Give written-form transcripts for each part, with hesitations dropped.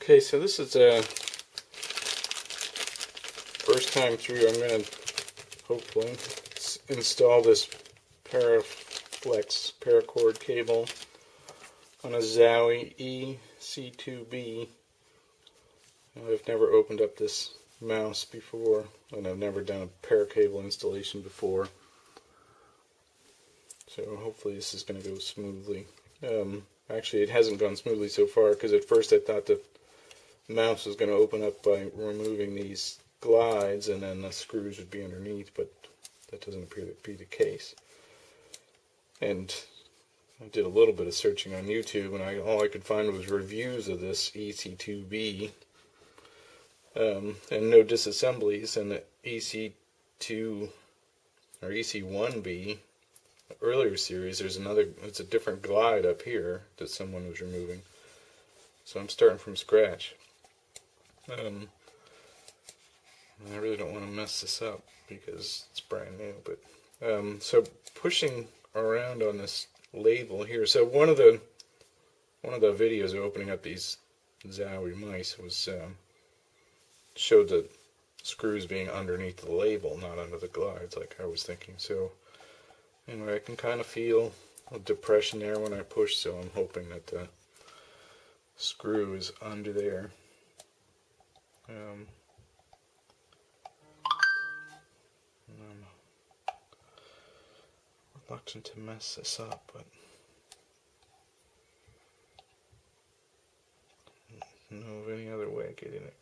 Okay, so this is a first time through. I'm going to hopefully install this Paraflex paracord cable on a Zowie EC2-B. I've never opened up this mouse before, and I've never done a paracable installation before. So hopefully this is going to go smoothly. Actually, it hasn't gone smoothly so far, because at first I thought the mouse was going to open up by removing these glides and then the screws would be underneath, but that doesn't appear to be the case. And I did a little bit of searching on YouTube, and all I could find was reviews of this EC2-B, and no disassemblies. And the EC2 or EC1-B earlier series, it's a different glide up here that someone was removing. So I'm starting from scratch. I really don't want to mess this up because it's brand new. But so pushing around on this label here. So one of the videos of opening up these Zowie mice was showed the screws being underneath the label, not under the glides, like I was thinking. So anyway, I can kind of feel a depression there when I push, so I'm hoping that the screw is under there. I'm reluctant to mess this up, but I don't know of any other way of getting it.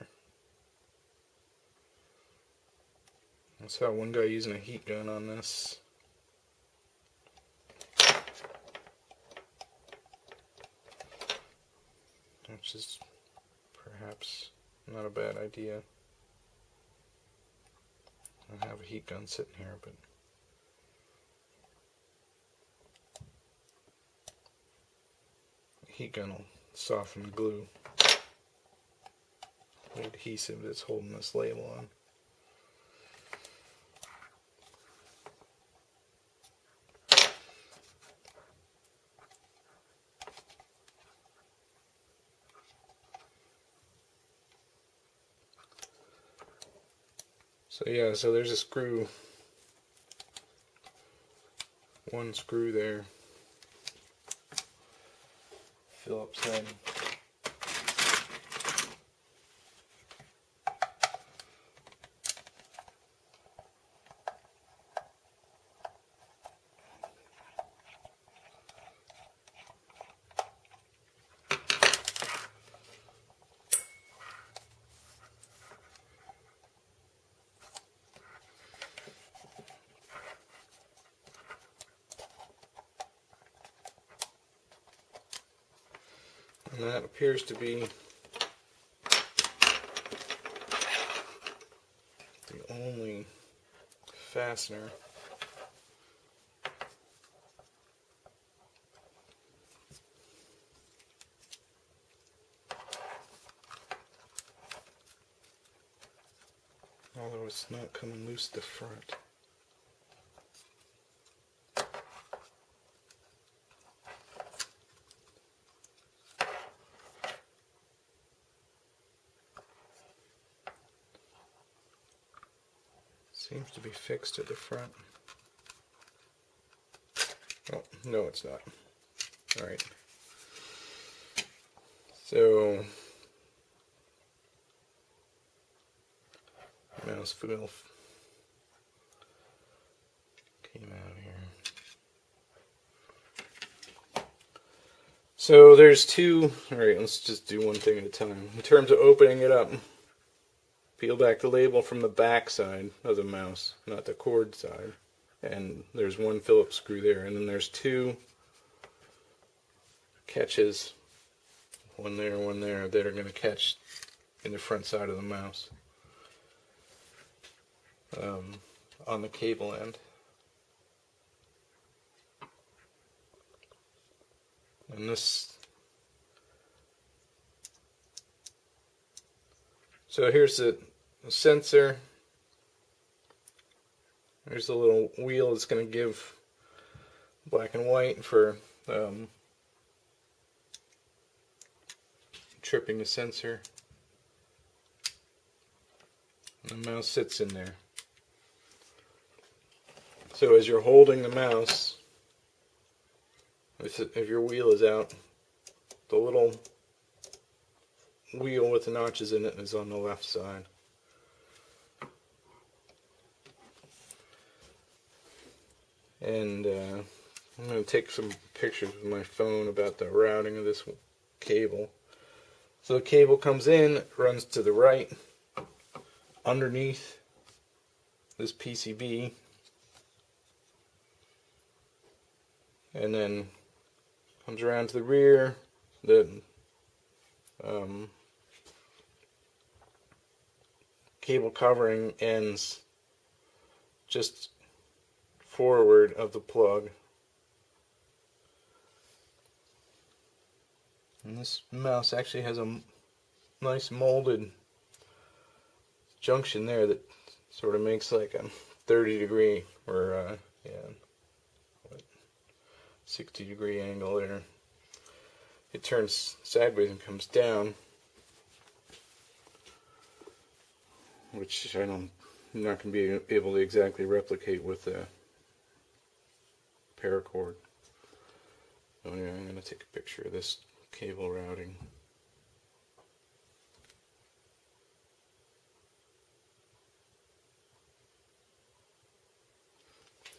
I saw one guy using a heat gun on this. Which is perhaps not a bad idea. I have a heat gun sitting here, but the heat gun will soften the glue, the adhesive that's holding this label on. So yeah, so there's a screw, one screw there, Phillips head. And that appears to be the only fastener. Although it's not coming loose at the front. Seems to be fixed at the front. Oh, no, it's not. Alright. So, mouse wheel came out here. So there's two. Alright, let's just do one thing at a time. In terms of opening it up, peel back the label from the back side of the mouse, not the cord side. And there's one Phillips screw there, and then there's two catches, one there, that are going to catch in the front side of the mouse on the cable end. And this, so here's the sensor. There's a little wheel that's going to give black and white for tripping the sensor. And the mouse sits in there. So as you're holding the mouse, if your wheel is out, the little wheel with the notches in it is on the left side. And I'm going to take some pictures with my phone about the routing of this cable. So the cable comes in, runs to the right, underneath this PCB, and then comes around to the rear. The cable covering ends just forward of the plug. And this mouse actually has a nice molded junction there that sort of makes like a 30-degree or 60-degree angle there. It turns sideways and comes down, which I'm not going to be able to exactly replicate with the paracord. So anyway, I'm going to take a picture of this cable routing.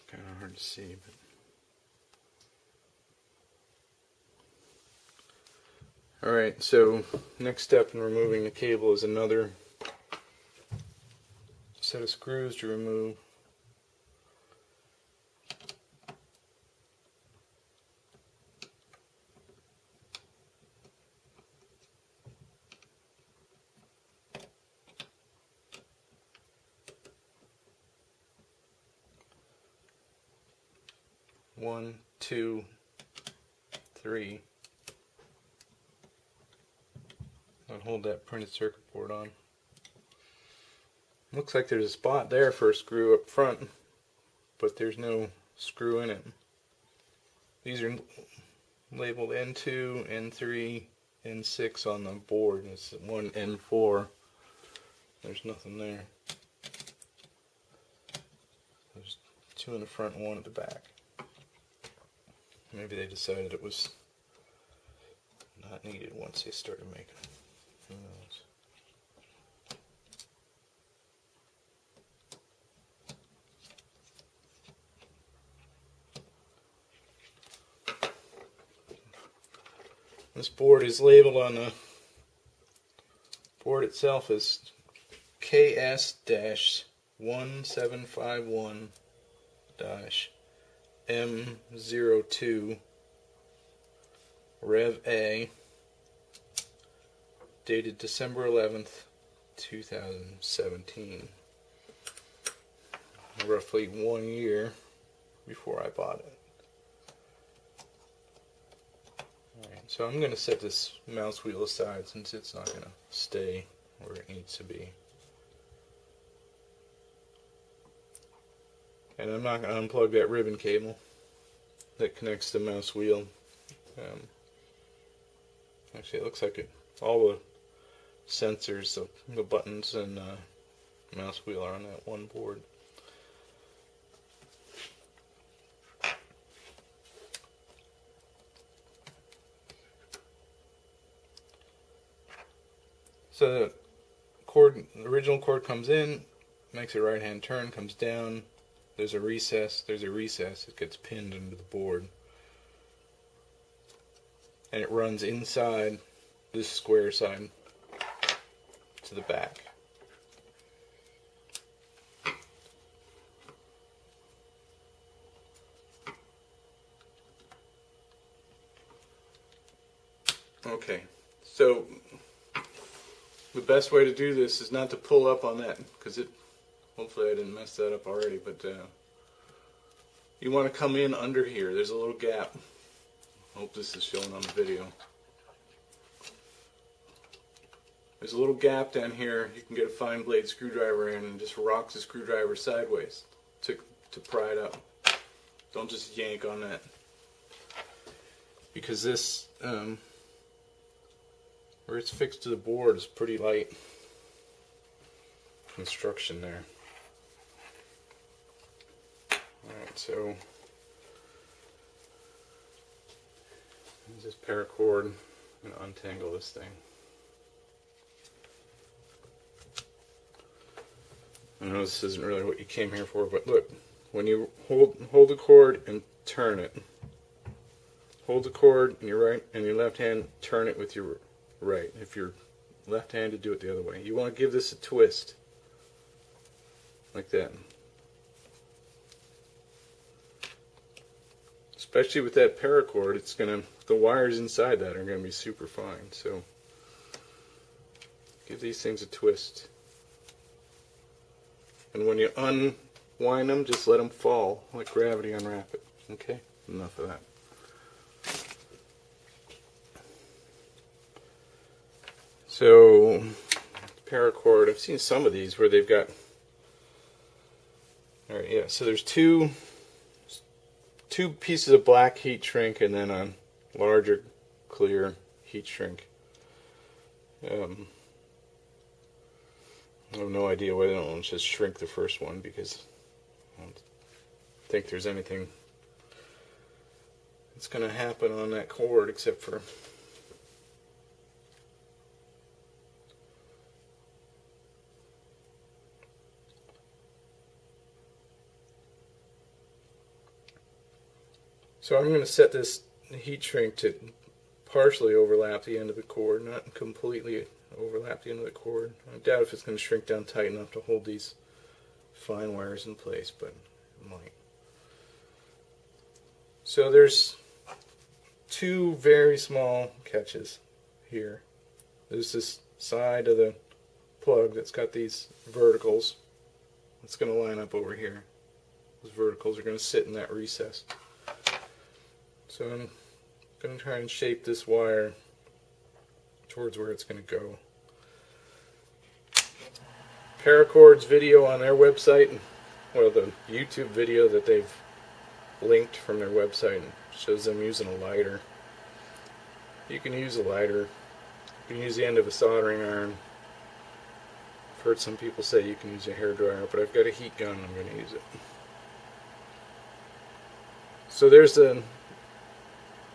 Kind of hard to see, but alright, so next step in removing the cable is another set of screws to remove. One, two, three. I'll hold that printed circuit board on. Looks like there's a spot there for a screw up front, but there's no screw in it. These are labeled N2, N3, N6 on the board. It's one N4. There's nothing there. There's two in the front and one at the back. Maybe they decided it was not needed once they started making it. Who knows? This board is labeled on the board itself as KS-1751-M02 Rev A, dated December 11th, 2017. Roughly 1 year before I bought it. Alright, so I'm going to set this mouse wheel aside since it's not going to stay where it needs to be. And I'm not going to unplug that ribbon cable that connects the mouse wheel. Actually, it looks like all the sensors, the buttons and mouse wheel are on that one board. So the original cord comes in, makes a right-hand turn, comes down. There's a recess. It gets pinned into the board. And it runs inside this square side to the back. Okay, so the best way to do this is not to pull up on that, because hopefully I didn't mess that up already, but you want to come in under here. There's a little gap. I hope this is showing on the video. There's a little gap down here. You can get a fine blade screwdriver in and just rock the screwdriver sideways to pry it up. Don't just yank on that, because this where it's fixed to the board is pretty light construction there. Alright, so there's this paracord. I'm going to untangle this thing. I know this isn't really what you came here for, but look, when you hold the cord and turn it, hold the cord in your right and your left hand, turn it with your right. If you're left-handed, do it the other way. You want to give this a twist, like that. Especially with that paracord, the wires inside that are gonna be super fine. So give these things a twist. And when you unwind them, just let them fall, like gravity unwrap it. Okay? Enough of that. So, paracord, I've seen some of these where they've got, alright, yeah, so there's two pieces of black heat shrink and then a larger clear heat shrink. I have no idea why they don't just shrink the first one, because I don't think there's anything that's going to happen on that cord except for so I'm going to set this heat shrink to partially overlap the end of the cord, not completely overlap the end of the cord. I doubt if it's going to shrink down tight enough to hold these fine wires in place, but it might. So there's two very small catches here. There's this side of the plug that's got these verticals. It's going to line up over here. Those verticals are going to sit in that recess. So I'm going to try and shape this wire towards where it's going to go. Paracord's video on their website, well, the YouTube video that they've linked from their website, shows them using a lighter. You can use a lighter. You can use the end of a soldering iron. I've heard some people say you can use a hairdryer, but I've got a heat gun and I'm going to use it. So there's the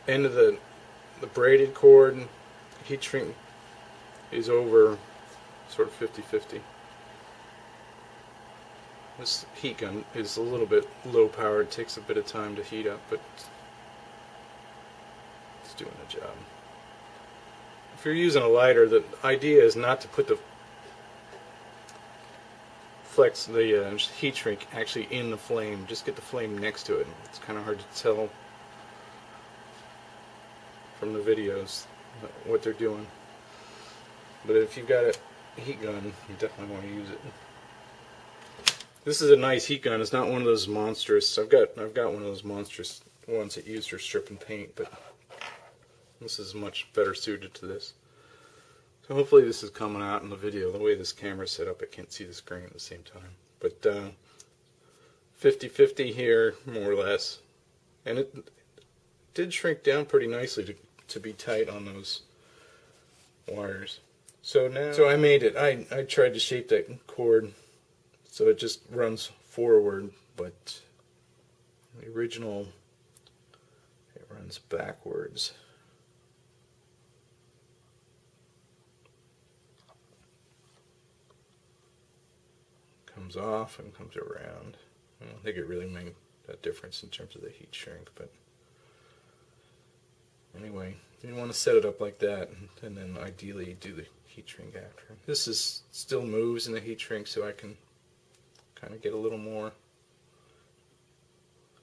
end of the braided cord. Heat shrink is over sort of 50-50. This heat gun is a little bit low powered. It takes a bit of time to heat up, but it's doing the job. If you're using a lighter, the idea is not to put the heat shrink actually in the flame. Just get the flame next to it. It's kind of hard to tell from the videos what they're doing. But if you've got a heat gun, you definitely want to use it. This is a nice heat gun. It's not one of those monstrous. I've got one of those monstrous ones that used for stripping paint, but this is much better suited to this. So hopefully this is coming out in the video. The way this camera's set up, I can't see the screen at the same time. But 50-50 here, more or less. And it did shrink down pretty nicely to be tight on those wires. So I made it. I tried to shape that cord so it just runs forward, but the original, it runs backwards. Comes off and comes around. I don't think it really made that difference in terms of the heat shrink, but anyway, you want to set it up like that, and then ideally do the heat shrink after. This still moves in the heat shrink, so I can kind of get a little more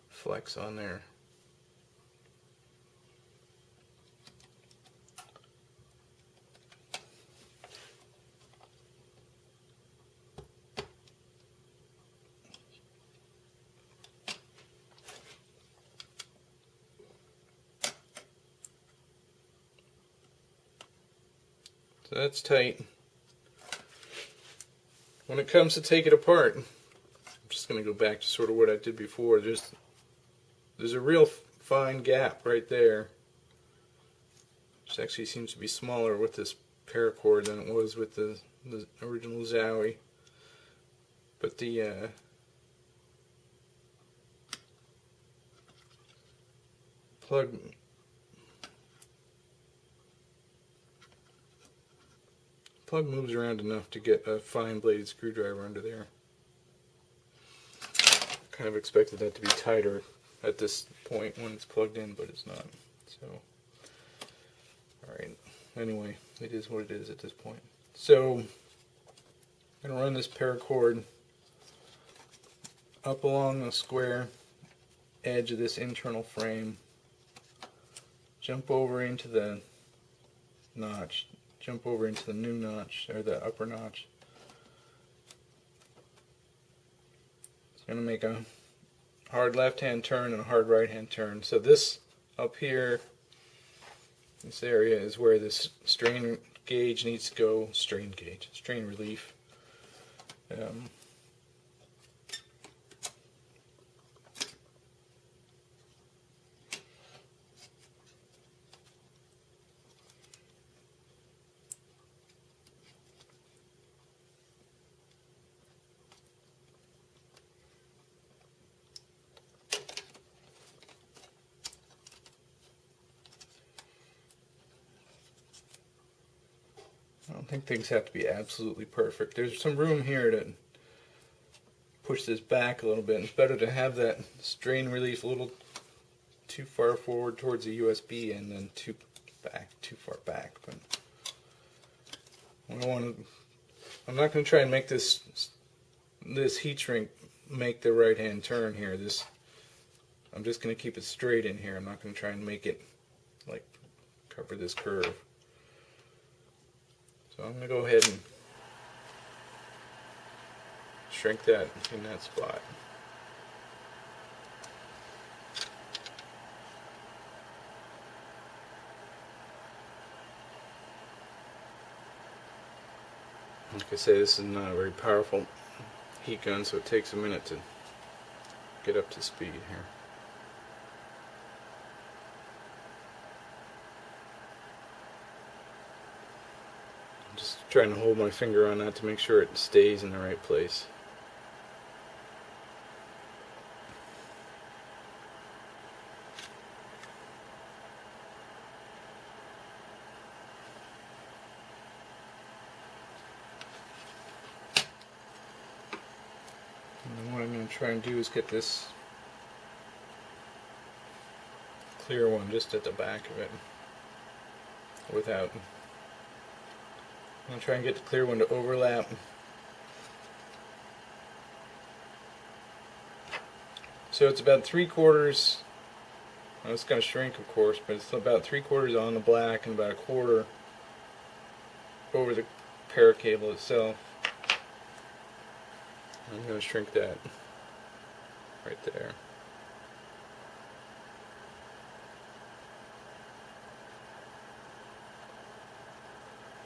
flex on there. So that's tight. When it comes to take it apart, I'm just going to go back to sort of what I did before. There's a real fine gap right there, which actually seems to be smaller with this paracord than it was with the original Zowie. But the plug moves around enough to get a fine bladed screwdriver under there. Kind of expected that to be tighter at this point when it's plugged in, but it's not. So, alright, anyway, it is what it is at this point. So, I'm going to run this paracord up along the square edge of this internal frame, jump over into the notch, jump over into the new notch, or the upper notch. It's going to make a hard left-hand turn and a hard right-hand turn. So this up here, this area is where this strain gauge needs to go, strain relief. I don't think things have to be absolutely perfect. There's some room here to push this back a little bit. It's better to have that strain relief a little too far forward towards the USB and then too far back. But I'm not going to try and make this heat shrink make the right hand turn here. I'm just going to keep it straight in here. I'm not going to try and make it like cover this curve. So I'm going to go ahead and shrink that in that spot. Like I say, this is not a very powerful heat gun, so it takes a minute to get up to speed here. Just trying to hold my finger on that to make sure it stays in the right place. And then what I'm going to try and do is get this clear one just at the back of it without. I'm going to try and get the clear one to overlap. So it's about 3/4, well, it's going to shrink of course, but it's about 3/4 on the black and about 1/4 over the para cable itself. I'm going to shrink that right there.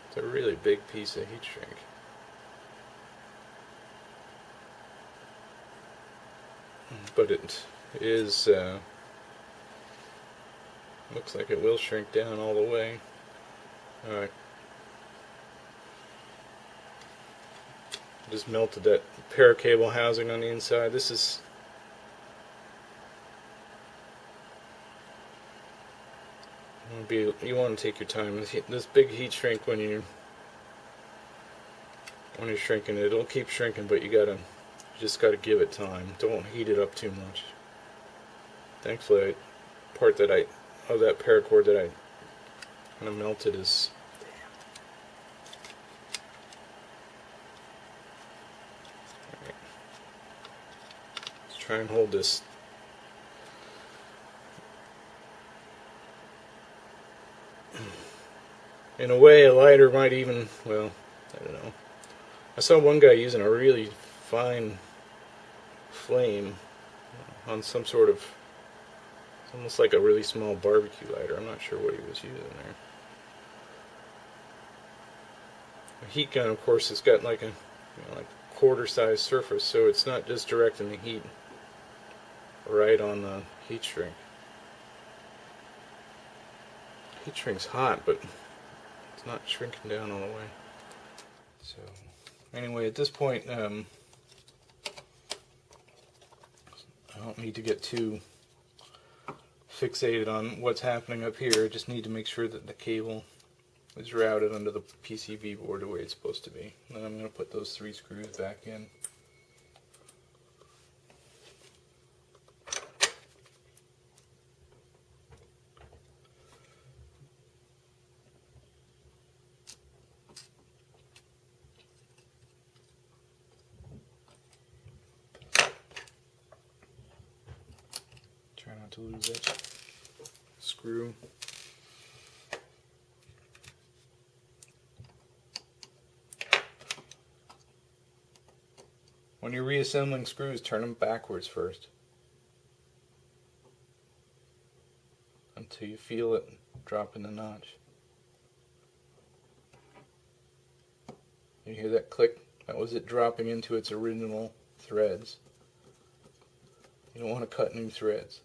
It's a really big piece of heat shrink. But it is, looks like it will shrink down all the way. Just melted that para cable housing on the inside. This is you want to take your time. This big heat shrink when you're shrinking it, it'll keep shrinking, but you just gotta give it time. Don't heat it up too much. Thankfully, part of that paracord that I kind of melted is. Right. Let's try and hold this. In a way, a lighter might even, well, I don't know. I saw one guy using a really fine flame on some sort of, it's almost like a really small barbecue lighter. I'm not sure what he was using there. A heat gun, of course, has got like a like quarter-sized surface, so it's not just directing the heat right on the heat shrink. Heat shrink's hot, but It's not shrinking down all the way. So anyway, at this point, I don't need to get too fixated on what's happening up here. I just need to make sure that the cable is routed under the PCB board the way it's supposed to be. Then I'm going to put those 3 screws back in. Try not to lose that screw. When you're reassembling screws, turn them backwards first until you feel it drop in the notch. You hear that click? That was it dropping into its original threads. You don't want to cut new threads.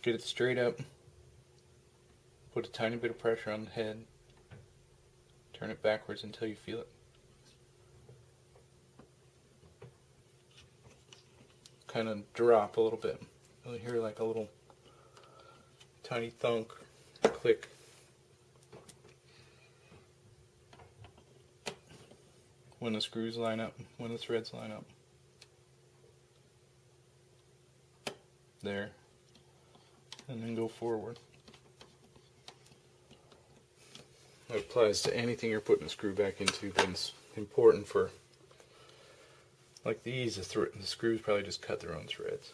Get it straight up. Put a tiny bit of pressure on the head. Turn it backwards until you feel it. Kind of drop a little bit. You'll hear like a little tiny thunk, click. When the screws line up, when the threads line up. There. And then go forward. That applies to anything you're putting a screw back into, but it's important for, like these, the screws probably just cut their own threads.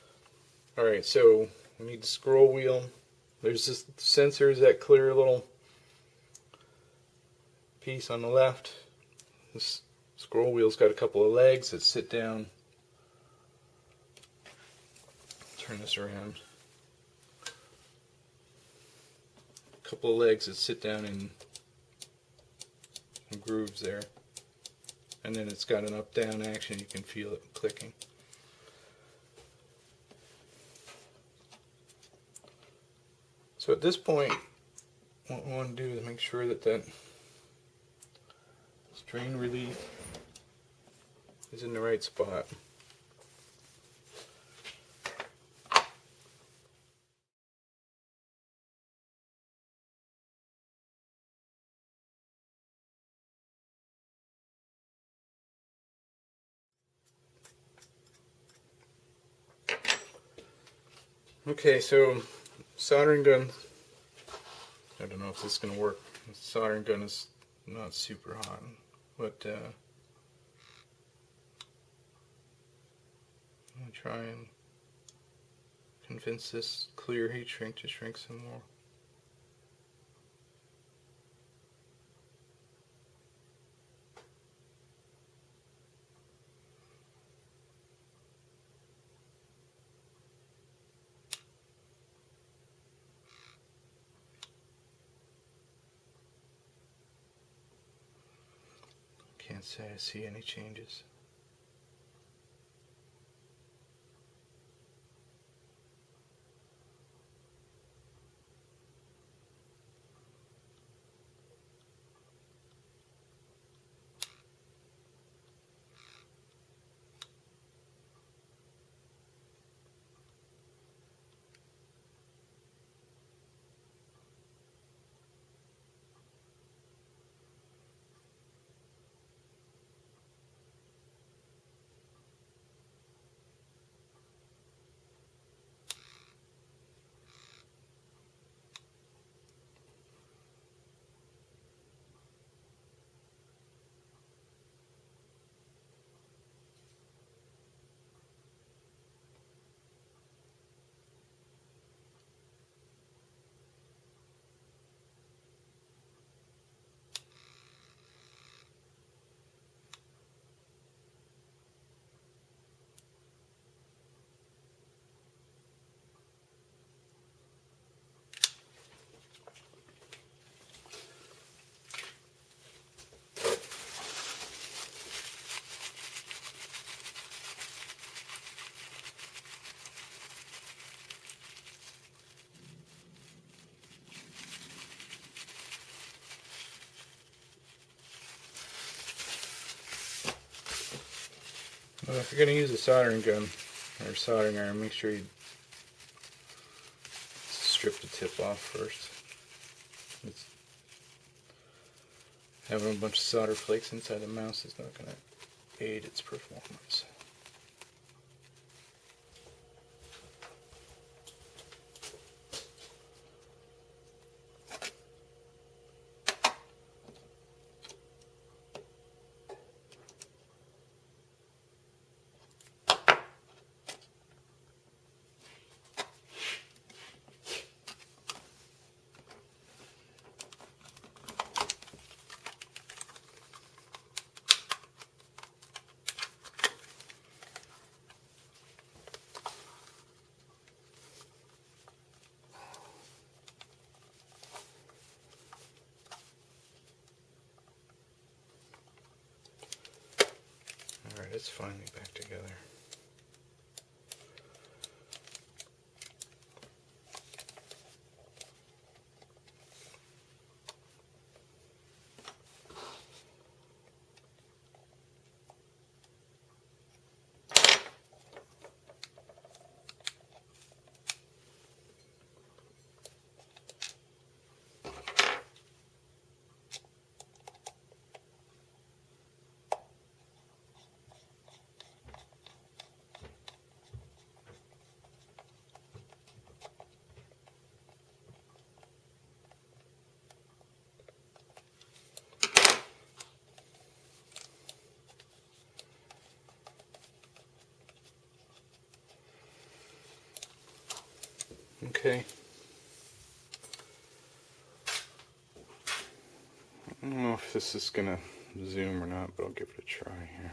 Alright, so we need the scroll wheel. There's this sensors, that clear little piece on the left. This scroll wheel's got a couple of legs that sit down. Turn this around. Couple of legs that sit down in grooves there, and then it's got an up-down action. You can feel it clicking. So at this point, what we want to do is make sure that that strain relief is in the right spot. Okay, so soldering gun, I don't know if this is going to work. The soldering gun is not super hot, but I'm going to try and convince this clear heat shrink to shrink some more. Can't say I see any changes. Well, if you're going to use a soldering gun or soldering iron, make sure you strip the tip off first. Having a bunch of solder flakes inside the mouse is not going to aid its performance. Alright, it's finally back together. Okay. I don't know if this is going to zoom or not, but I'll give it a try here.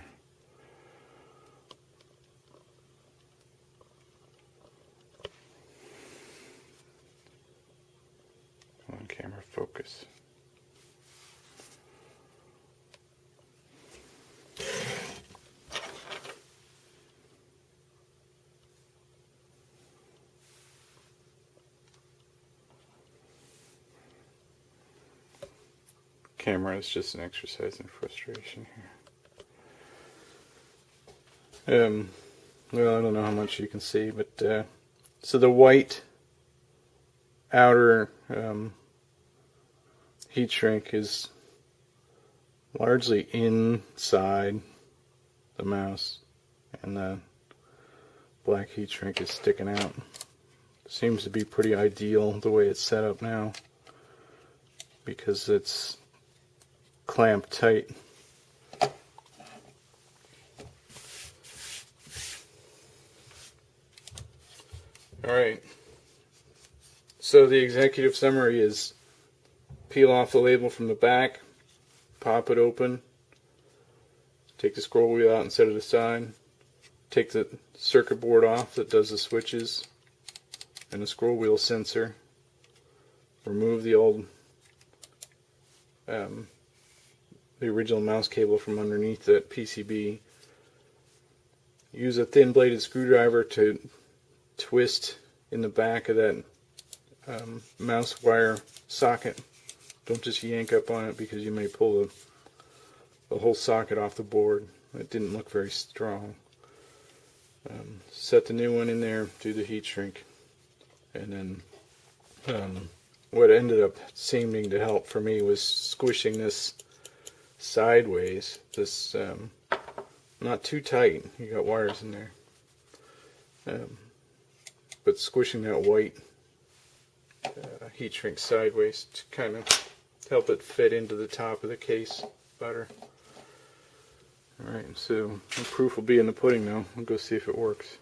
Come on, camera, focus. Camera is just an exercise in frustration here. Well, I don't know how much you can see, but so the white outer heat shrink is largely inside the mouse, and the black heat shrink is sticking out. Seems to be pretty ideal the way it's set up now, because it's clamped tight. Alright, so the executive summary is: peel off the label from the back, pop it open, take the scroll wheel out and set it aside, take the circuit board off that does the switches and the scroll wheel sensor, remove the old the original mouse cable from underneath that PCB, use a thin bladed screwdriver to twist in the back of that mouse wire socket. Don't just yank up on it, because you may pull the whole socket off the board. It didn't look very strong. Set the new one in there, do the heat shrink, and then what ended up seeming to help for me was squishing this sideways. This not too tight, you got wires in there, but squishing that white heat shrink sideways to kind of help it fit into the top of the case better. Alright, so the proof will be in the pudding now. We'll go see if it works.